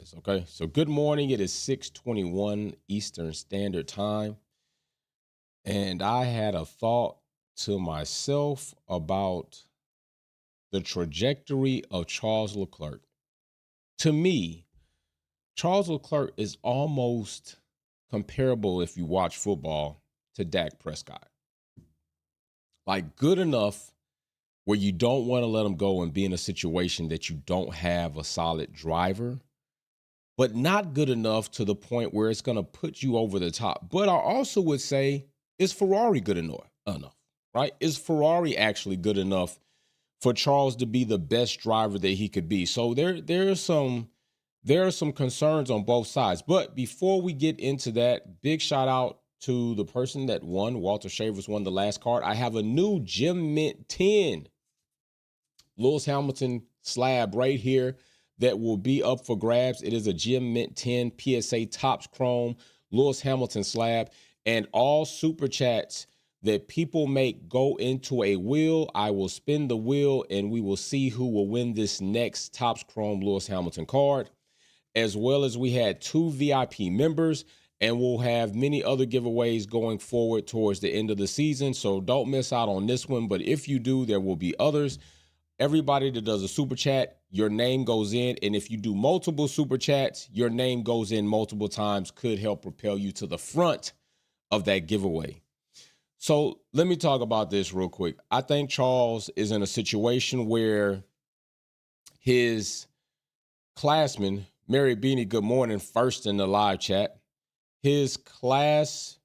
is. Okay. So good morning. It is 6:21 Eastern Standard Time. And I had a thought to myself about the trajectory of Charles Leclerc. To me, Charles Leclerc is almost comparable, if you watch football, to Dak Prescott. Like good enough where you don't want to let him go and be in a situation that you don't have a solid driver, but not good enough to the point where it's going to put you over the top. But I also would say, is Ferrari good enough, right? Is Ferrari actually good enough for Charles to be the best driver that he could be? So there are some concerns on both sides. But before we get into that, big shout out to the person that won. Walter Shavers won the last card. I have a new Gem Mint 10 Lewis Hamilton slab right here that will be up for grabs. It is a Gem Mint 10 PSA Topps Chrome Lewis Hamilton slab, and all super chats that people make go into a wheel. I will spin the wheel and we will see who will win this next Topps Chrome Lewis Hamilton card, as well as we had 2 VIP members, and we'll have many other giveaways going forward towards the end of the season. So don't miss out on this one. But if you do, there will be others. Everybody that does a super chat, your name goes in. And if you do multiple super chats, your name goes in multiple times, could help propel you to the front of that giveaway. So let me talk about this real quick. I think Charles is in a situation where his classman, Mary Beanie, good morning, first in the live chat. His class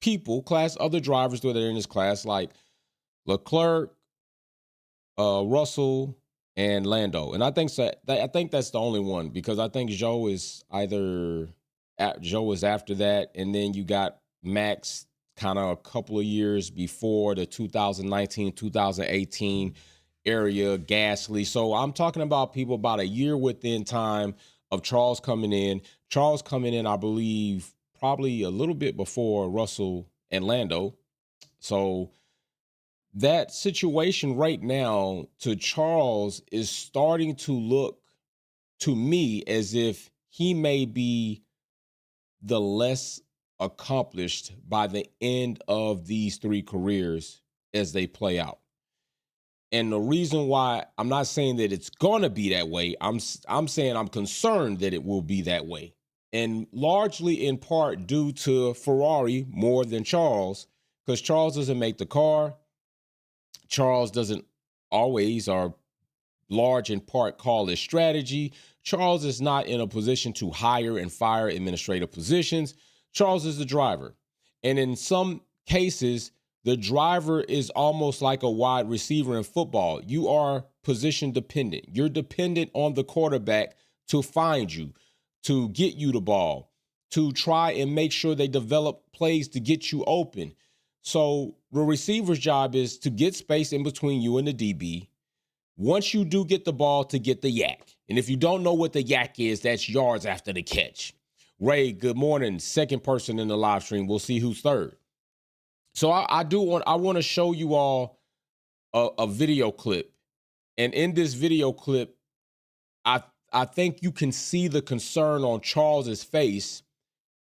other drivers that are in his class, like Leclerc, Russell, and Lando. And I think that's the only one, because I think Joe is after that. And then you got Max kind of a couple of years before the 2019, 2018 area, Gasly. So I'm talking about people about a year within time of Charles coming in. Charles coming in, I believe, probably a little bit before Russell and Lando. So that situation right now to Charles is starting to look to me as if he may be the less accomplished by the end of these 3 careers as they play out. And the reason why, I'm not saying that it's going to be that way. I'm saying I'm concerned that it will be that way. And largely in part due to Ferrari more than Charles, because Charles doesn't make the car. Charles doesn't always, or large in part, call his strategy. Charles is not in a position to hire and fire administrative positions. Charles is the driver. And in some cases, the driver is almost like a wide receiver in football. You are position dependent. You're dependent on the quarterback to find you, to get you the ball, to try and make sure they develop plays to get you open. So the receiver's job is to get space in between you and the DB. Once you do get the ball, to get the yak. And if you don't know what the yak is, that's yards after the catch. Ray, good morning. Second person in the live stream. We'll see who's third. So I want to show you all a video clip. And in this video clip, I think you can see the concern on Charles's face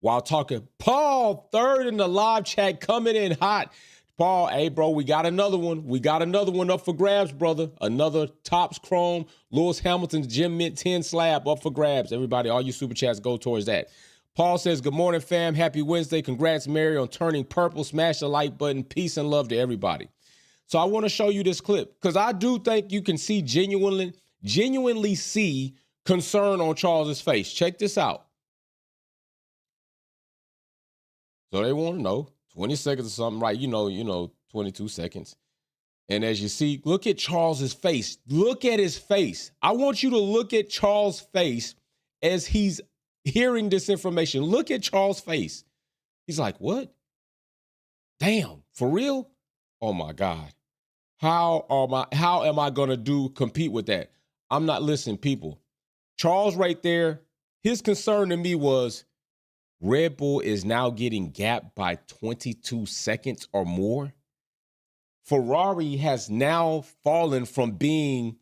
while talking. Paul, third in the live chat, coming in hot. Paul, hey, bro, we got another one. We got another one up for grabs, brother. Another Topps Chrome Lewis Hamilton's Gem Mint 10 slab up for grabs. Everybody, all you super chats go towards that. Paul says, good morning, fam. Happy Wednesday. Congrats, Mary, on turning purple. Smash the like button. Peace and love to everybody. So I want to show you this clip because I do think you can see genuinely see concern on Charles's face. Check this out. So they want to know 20 seconds or something, right? You know, 22 seconds. And as you see, look at Charles's face. Look at his face. I want you to look at Charles' face as he's hearing this information. Look at Charles' face. He's like, what? Damn, for real? Oh my God. How am I going to compete with that? I'm not listening, people. Charles right there, his concern to me was Red Bull is now getting gapped by 22 seconds or more. Ferrari has now fallen from being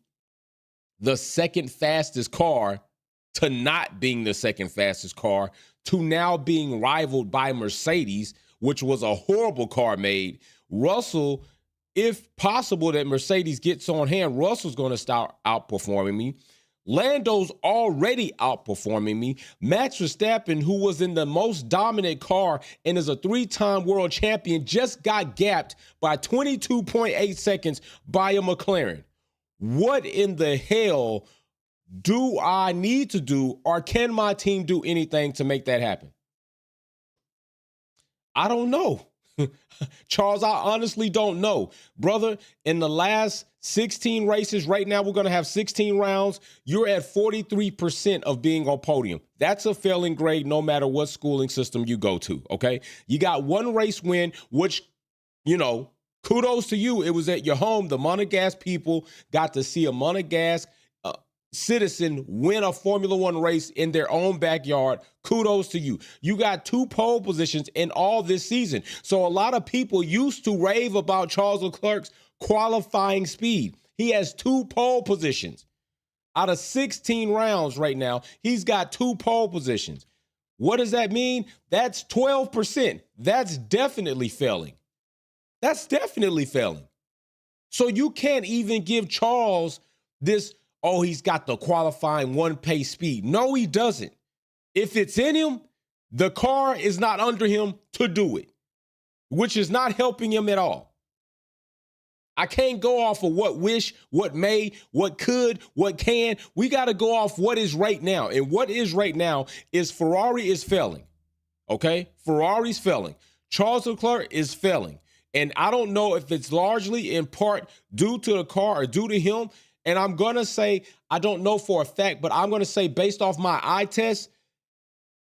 the second fastest car to not being the second fastest car to now being rivaled by Mercedes, which was a horrible car made. Russell, if possible that Mercedes gets on hand, Russell's going to start outperforming me. Lando's already outperforming me. Max Verstappen, who was in the most dominant car and is a 3-time world champion, just got gapped by 22.8 seconds by a McLaren. What in the hell do I need to do, or can my team do anything to make that happen? I don't know. Charles, I honestly don't know. Brother, in the last 16 races, right now we're going to have 16 rounds. You're at 43% of being on podium. That's a failing grade no matter what schooling system you go to, okay? You got one race win, which, kudos to you. It was at your home. The Monegasque people got to see a Monegasque citizen win a Formula One race in their own backyard. Kudos to you. You got 2 pole positions in all this season. So a lot of people used to rave about Charles Leclerc's qualifying speed. He has 2 pole positions. Out of 16 rounds right now, he's got 2 pole positions. What does that mean? That's 12%. That's definitely failing. That's definitely failing. So you can't even give Charles this, oh, he's got the qualifying 1 pace speed. No, he doesn't. If it's in him, the car is not under him to do it, which is not helping him at all. I can't go off of what wish, what may, what could, what can. We got to go off what is right now. And what is right now is Ferrari is failing. Okay? Ferrari's failing. Charles Leclerc is failing. And I don't know if it's largely in part due to the car or due to him. And I'm going to say, I don't know for a fact, but I'm going to say based off my eye test,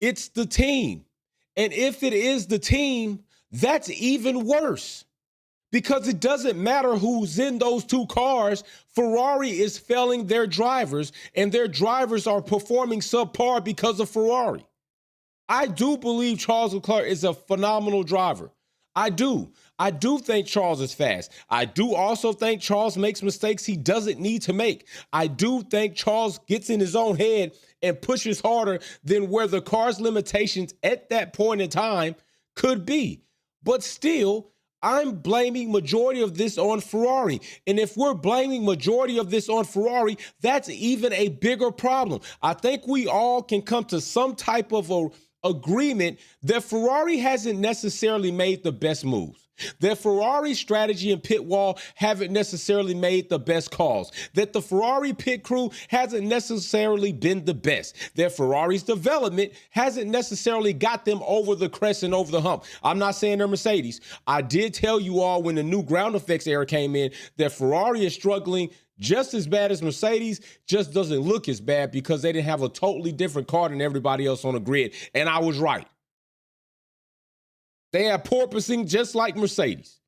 it's the team. And if it is the team, that's even worse. Because it doesn't matter who's in those 2 cars. Ferrari is failing their drivers, and their drivers are performing subpar because of Ferrari. I do believe Charles Leclerc is a phenomenal driver. I do. I do think Charles is fast. I do also think Charles makes mistakes he doesn't need to make. I do think Charles gets in his own head and pushes harder than where the car's limitations at that point in time could be. But still, I'm blaming majority of this on Ferrari. And if we're blaming majority of this on Ferrari, that's even a bigger problem. I think we all can come to some type of agreement that Ferrari hasn't necessarily made the best moves. That Ferrari strategy and pit wall haven't necessarily made the best calls. That the Ferrari pit crew hasn't necessarily been the best. That Ferrari's development hasn't necessarily got them over the crest and over the hump. I'm not saying they're Mercedes. I did tell you all when the new ground effects era came in that Ferrari is struggling just as bad as Mercedes, just doesn't look as bad because they didn't have a totally different car than everybody else on the grid. And I was right. They have porpoising just like Mercedes.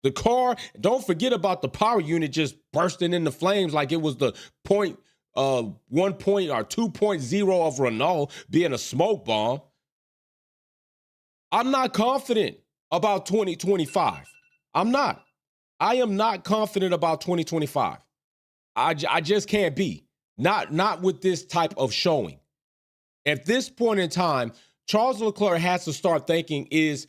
The car, don't forget about the power unit just bursting into flames like it was the 1 or 2.0 of Renault being a smoke bomb. I'm not confident about 2025. I'm not. I am not confident about 2025. I just can't be. Not with this type of showing. At this point in time, Charles Leclerc has to start thinking, is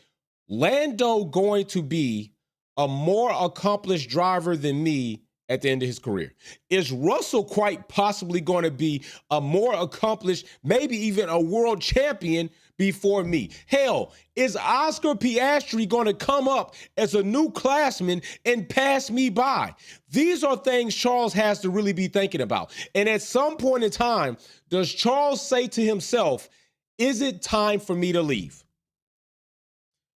Lando going to be a more accomplished driver than me at the end of his career? Is Russell quite possibly going to be a more accomplished, maybe even a world champion before me? Hell, is Oscar Piastri going to come up as a new classman and pass me by? These are things Charles has to really be thinking about. And at some point in time, does Charles say to himself, is it time for me to leave?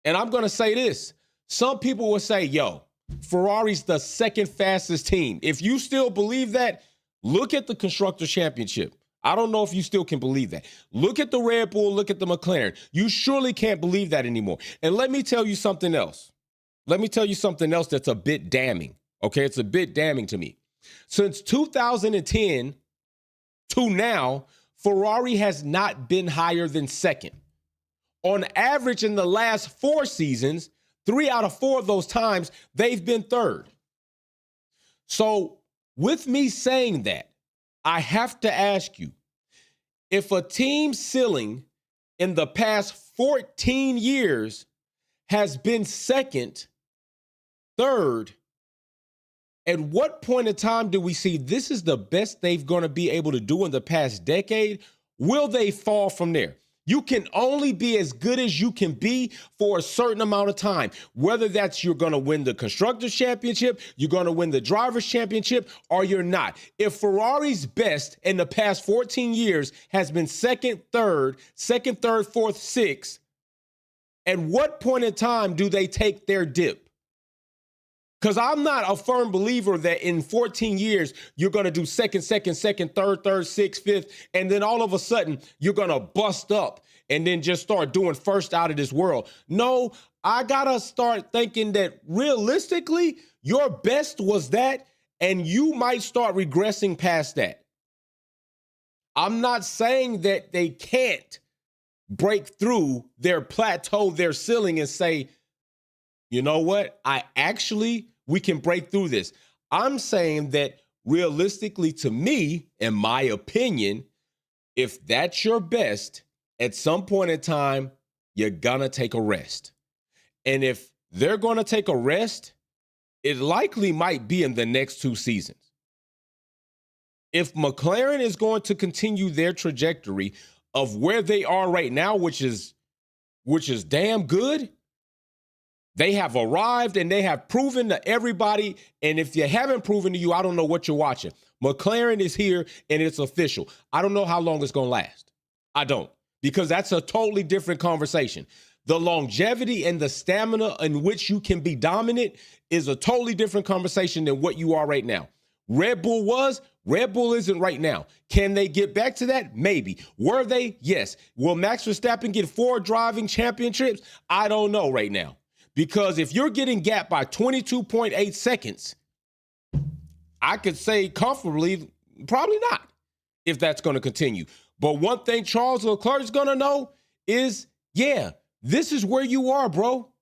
And I'm going to say this. Some people will say, yo, Ferrari's the second fastest team. If you still believe that, look at the Constructors' Championship. I don't know if you still can believe that. Look at the Red Bull, look at the McLaren. You surely can't believe that anymore. And let me tell you something else. Let me tell you something else that's a bit damning. Okay, it's a bit damning to me. Since 2010 to now, Ferrari has not been higher than second. On average, in the last 4 seasons, 3 out of 4 of those times, they've been third. So with me saying that, I have to ask you, If a team's ceiling in the past 14 years has been second, third, at what point in time do we see this is the best they've going to be able to do in the past decade? Will they fall from there? You can only be as good as you can be for a certain amount of time. Whether that's you're going to win the Constructors' Championship, you're going to win the Drivers' Championship, or you're not. If Ferrari's best in the past 14 years has been second, third, fourth, sixth, at what point in time do they take their dip? Because I'm not a firm believer that in 14 years, you're going to do second, third, sixth, fifth, and then all of a sudden, you're going to bust up and then just start doing first out of this world. No, I got to start thinking that realistically, your best was that, and you might start regressing past that. I'm not saying that they can't break through their plateau, their ceiling, and say, you know what, we can break through this. I'm saying that realistically, to me, in my opinion, if that's your best, at some point in time, you're going to take a rest. And if they're going to take a rest, it likely might be in the next 2 seasons. If McLaren is going to continue their trajectory of where they are right now, which is damn good, they have arrived and they have proven to everybody. And if you haven't proven to you, I don't know what you're watching. McLaren is here and it's official. I don't know how long it's going to last. I don't, because that's a totally different conversation. The longevity and the stamina in which you can be dominant is a totally different conversation than what you are right now. Red Bull isn't right now. Can they get back to that? Maybe. Were they? Yes. Will Max Verstappen get 4 driving championships? I don't know right now. Because if you're getting gapped by 22.8 seconds, I could say comfortably, probably not, if that's going to continue. But one thing Charles Leclerc is going to know is, yeah, this is where you are, bro.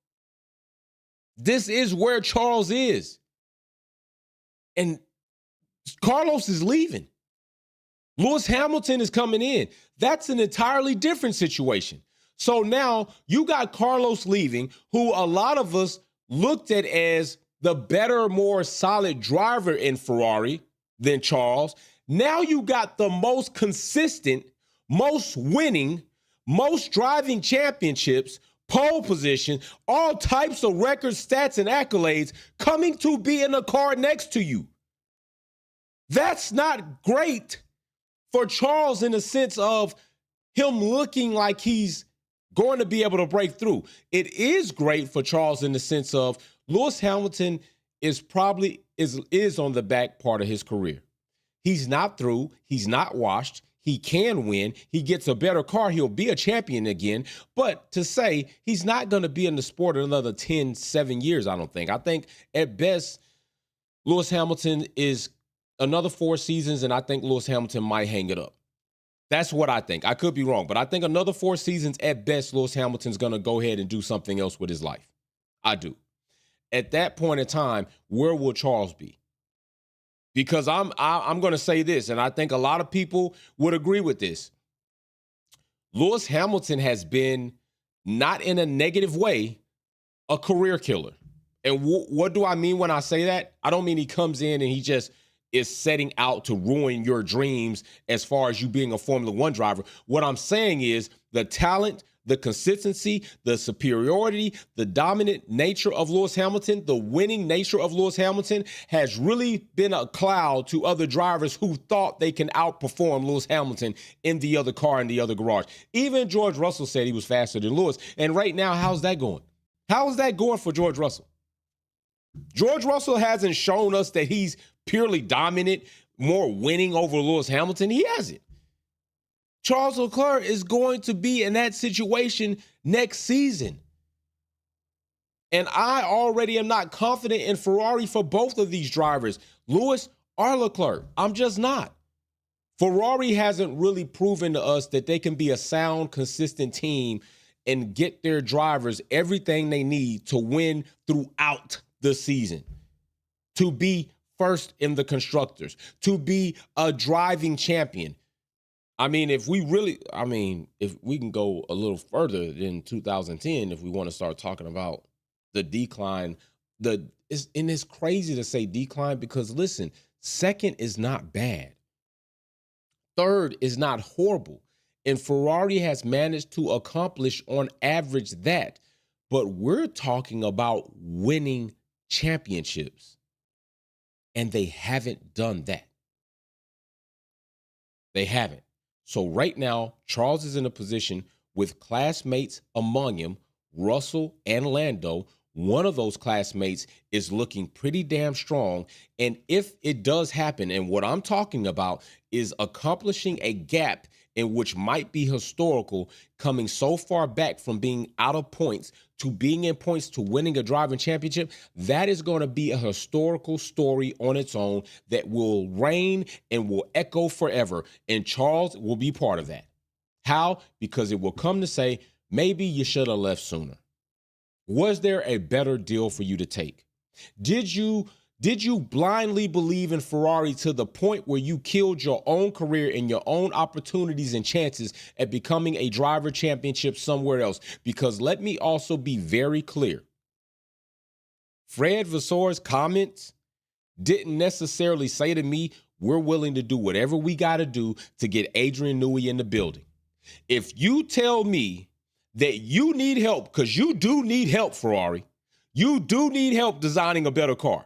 This is where Charles is. And Carlos is leaving. Lewis Hamilton is coming in. That's an entirely different situation. So now you got Carlos leaving, who a lot of us looked at as the better, more solid driver in Ferrari than Charles. Now you got the most consistent, most winning, most driving championships, pole position, all types of records, stats, and accolades coming to be in the car next to you. That's not great for Charles in the sense of him looking like he's going to be able to break through. It is great for Charles in the sense of Lewis Hamilton is on the back part of his career. He's not through. He's not washed. He can win. He gets a better car. He'll be a champion again. But to say he's not going to be in the sport another 7 years, I don't think. I think at best, Lewis Hamilton is another 4 seasons, and I think Lewis Hamilton might hang it up. That's what I think. I could be wrong, but I think another 4 seasons at best, Lewis Hamilton's going to go ahead and do something else with his life. I do. At that point in time, where will Charles be? Because I'm going to say this, and I think a lot of people would agree with this. Lewis Hamilton has been, not in a negative way, a career killer. And what do I mean when I say that? I don't mean he comes in and he just is setting out to ruin your dreams as far as you being a Formula One driver. What I'm saying is the talent, the consistency, the superiority, the dominant nature of Lewis Hamilton, the winning nature of Lewis Hamilton has really been a cloud to other drivers who thought they can outperform Lewis Hamilton in the other car in the other garage. Even George Russell said he was faster than Lewis. And right now, how's that going? How is that going for George Russell? George Russell hasn't shown us that he's purely dominant, more winning over Lewis Hamilton. He hasn't. Charles Leclerc is going to be in that situation next season. And I already am not confident in Ferrari for both of these drivers, Lewis or Leclerc. I'm just not. Ferrari hasn't really proven to us that they can be a sound, consistent team and get their drivers everything they need to win throughout the season, to be first in the constructors, to be a driving champion. if we can go a little further than 2010, if we want to start talking about the decline, it's crazy to say decline because listen, second is not bad. Third is not horrible. And Ferrari has managed to accomplish on average that. But we're talking about winning championships. And they haven't done that. They haven't. So right now, Charles is in a position with classmates among him, Russell and Lando. One of those classmates is looking pretty damn strong. And if it does happen, and what I'm talking about is accomplishing a gap in which might be historical, coming so far back from being out of points to being in points to winning a driving championship, that is going to be a historical story on its own that will reign and will echo forever. And Charles will be part of that. How? Because it will come to say, maybe you should have left sooner. Was there a better deal for you to take? Did you blindly believe in Ferrari to the point where you killed your own career and your own opportunities and chances at becoming a driver championship somewhere else? Because let me also be very clear. Fred Vasseur's comments didn't necessarily say to me, we're willing to do whatever we got to do to get Adrian Newey in the building. If you tell me that you need help, because you do need help, Ferrari. You do need help designing a better car.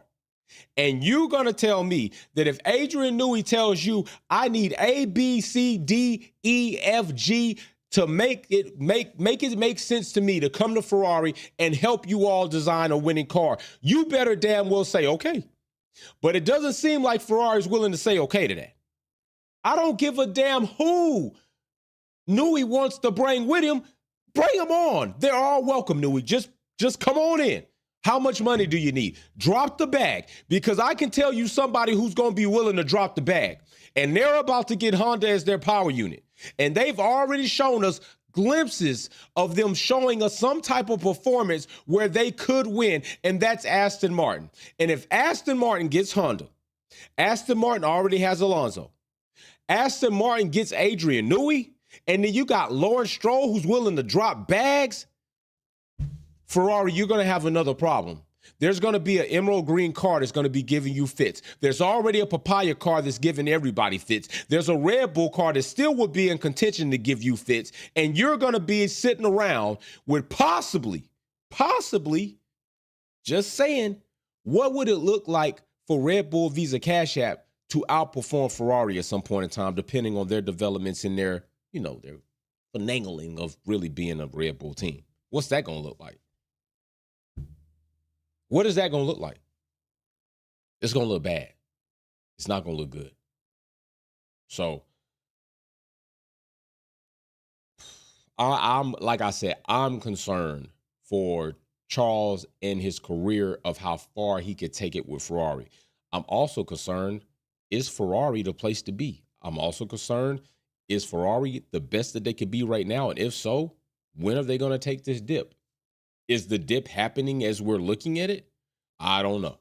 And you're going to tell me that if Adrian Newey tells you, I need A, B, C, D, E, F, G to make it make sense to me to come to Ferrari and help you all design a winning car, you better damn well say okay. But it doesn't seem like Ferrari is willing to say okay to that. I don't give a damn who Newey wants to bring with him. Bring them on. They're all welcome, Newey. Just come on in. How much money do you need? Drop the bag, because I can tell you somebody who's going to be willing to drop the bag. And they're about to get Honda as their power unit. And they've already shown us glimpses of them showing us some type of performance where they could win, and that's Aston Martin. And if Aston Martin gets Honda, Aston Martin already has Alonso. Aston Martin gets Adrian Newey, and then you got Lawrence Stroll who's willing to drop bags. Ferrari, you're going to have another problem. There's going to be an emerald green car that's going to be giving you fits. There's already a papaya car that's giving everybody fits. There's a Red Bull car that still would be in contention to give you fits. And you're going to be sitting around with possibly, just saying, what would it look like for Red Bull Visa Cash App to outperform Ferrari at some point in time, depending on their developments in their finagling of really being a Red Bull team? What's that going to look like? What is that going to look like? It's going to look bad. It's not going to look good. So I'm like I said, I'm concerned for Charles and his career of how far he could take it with Ferrari. I'm also concerned, is Ferrari the place to be? I'm also concerned, is Ferrari the best that they could be right now? And if so, when are they going to take this dip? Is the dip happening as we're looking at it? I don't know.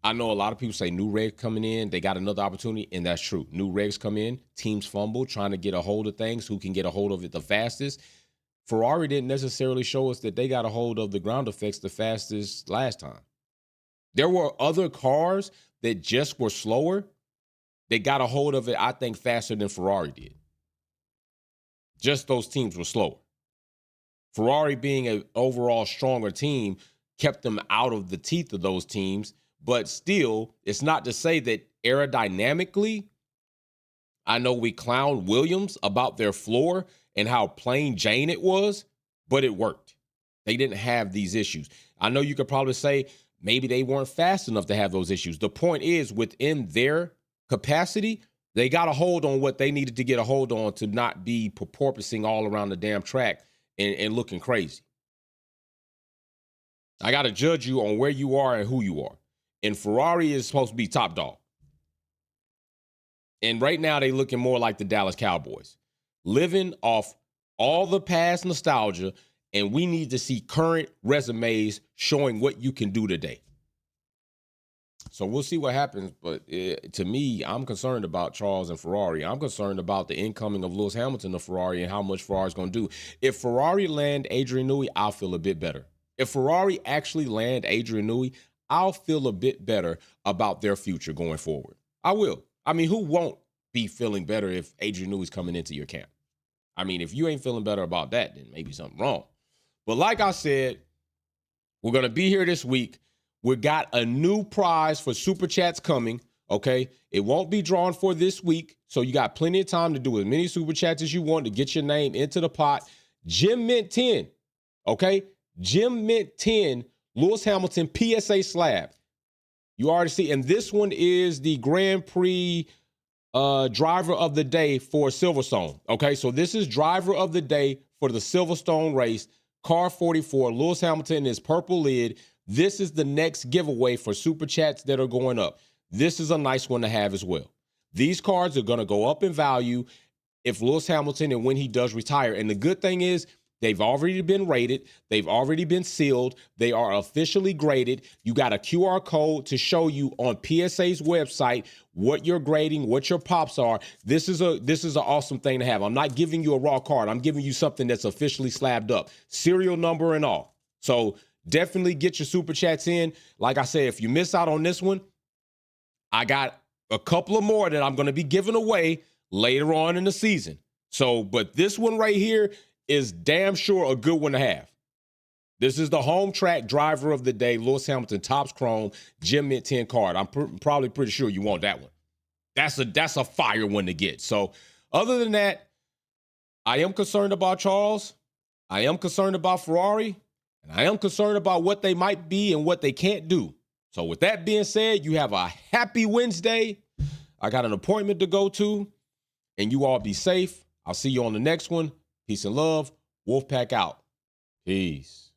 I know a lot of people say new regs coming in, they got another opportunity, and that's true. New regs come in, teams fumble, trying to get a hold of things, who can get a hold of it the fastest. Ferrari didn't necessarily show us that they got a hold of the ground effects the fastest last time. There were other cars that just were slower. They got a hold of it, I think, faster than Ferrari did. Just those teams were slower. Ferrari being an overall stronger team kept them out of the teeth of those teams. But still, it's not to say that aerodynamically, I know we clowned Williams about their floor and how plain Jane it was, but it worked. They didn't have these issues. I know you could probably say maybe they weren't fast enough to have those issues. The point is, within their capacity, they got a hold on what they needed to get a hold on to not be porpoising all around the damn track and looking crazy. I got to judge you on where you are and who you are. And Ferrari is supposed to be top dog. And right now they looking more like the Dallas Cowboys, living off all the past nostalgia, and we need to see current resumes showing what you can do today. So we'll see what happens. But to me, I'm concerned about Charles and Ferrari. I'm concerned about the incoming of Lewis Hamilton to Ferrari and how much Ferrari's going to do. If Ferrari land Adrian Newey, I'll feel a bit better. If Ferrari actually land Adrian Newey, I'll feel a bit better about their future going forward. I will. I mean, who won't be feeling better if Adrian Newey's coming into your camp? I mean, if you ain't feeling better about that, then maybe something wrong. But like I said, we're going to be here this week. We got a new prize for Super Chats coming, okay? It won't be drawn for this week, so you got plenty of time to do as many Super Chats as you want to get your name into the pot. Jim Mint 10, okay? Jim Mint 10, Lewis Hamilton PSA slab. You already see, and this one is the Grand Prix driver of the day for Silverstone, okay? So this is driver of the day for the Silverstone race, car 44, Lewis Hamilton is purple lid. This is the next giveaway for Super Chats that are going up. This is a nice one to have as well. These cards are going to go up in value if Lewis Hamilton and when he does retire. And the good thing is they've already been rated. They've already been sealed. They are officially graded. You got a QR code to show you on PSA's website what you're grading, what your pops are. This is an awesome thing to have. I'm not giving you a raw card. I'm giving you something that's officially slabbed up, serial number and all. So definitely get your Super Chats in. Like I said, if you miss out on this one, I got a couple of more that I'm going to be giving away later on in the season. So, but this one right here is damn sure a good one to have. This is the home track driver of the day, Lewis Hamilton Topps Chrome Gem Mint 10 card. I'm probably pretty sure you want that one. That's a fire one to get. So other than that, I am concerned about Charles. I am concerned about Ferrari. And I am concerned about what they might be and what they can't do. So with that being said, you have a happy Wednesday. I got an appointment to go to. And you all be safe. I'll see you on the next one. Peace and love. Wolfpack out. Peace.